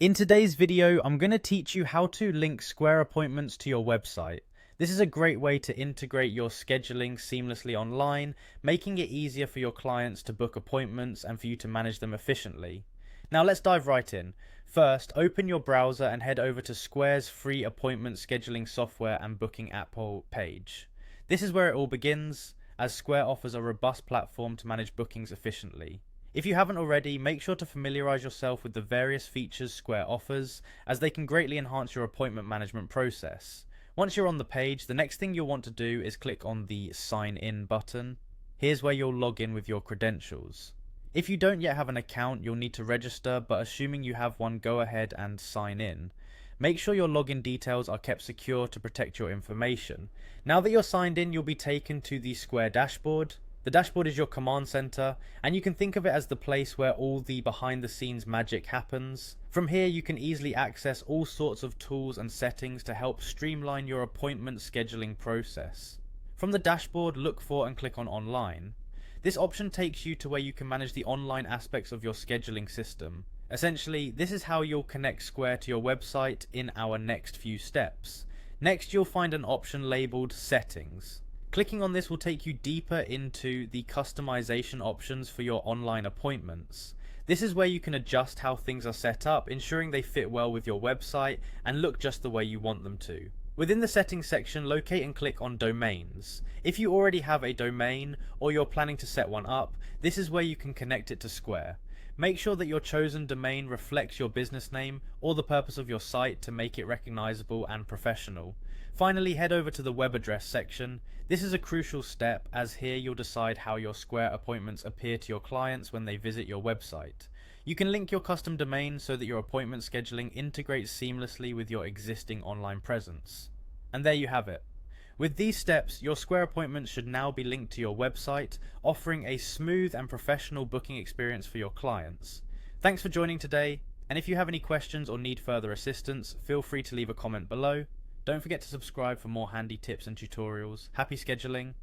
In today's video, I'm going to teach you how to link Square Appointments to your website. This is a great way to integrate your scheduling seamlessly online, making it easier for your clients to book appointments and for you to manage them efficiently. Now let's dive right in. First, open your browser and head over to Square's free appointment scheduling software and booking app page. This is where it all begins, as Square offers a robust platform to manage bookings efficiently. If you haven't already, make sure to familiarize yourself with the various features Square offers, as they can greatly enhance your appointment management process. Once you're on the page, the next thing you'll want to do is click on the Sign In button. Here's where you'll log in with your credentials. If you don't yet have an account, you'll need to register, but assuming you have one, go ahead and sign in. Make sure your login details are kept secure to protect your information. Now that you're signed in, you'll be taken to the Square dashboard. The dashboard is your command center, and you can think of it as the place where all the behind the scenes magic happens. From here, you can easily access all sorts of tools and settings to help streamline your appointment scheduling process. From the dashboard, look for and click on Online. This option takes you to where you can manage the online aspects of your scheduling system. Essentially, this is how you'll connect Square to your website in our next few steps. Next, you'll find an option labeled Settings. Clicking on this will take you deeper into the customization options for your online appointments. This is where you can adjust how things are set up, ensuring they fit well with your website and look just the way you want them to. Within the settings section, locate and click on Domains. If you already have a domain or you're planning to set one up, this is where you can connect it to Square. Make sure that your chosen domain reflects your business name or the purpose of your site to make it recognizable and professional. Finally, head over to the web address section. This is a crucial step, as here you'll decide how your Square appointments appear to your clients when they visit your website. You can link your custom domain so that your appointment scheduling integrates seamlessly with your existing online presence. And there you have it. With these steps, your Square appointments should now be linked to your website, offering a smooth and professional booking experience for your clients. Thanks for joining today, and if you have any questions or need further assistance, feel free to leave a comment below. Don't forget to subscribe for more handy tips and tutorials. Happy scheduling!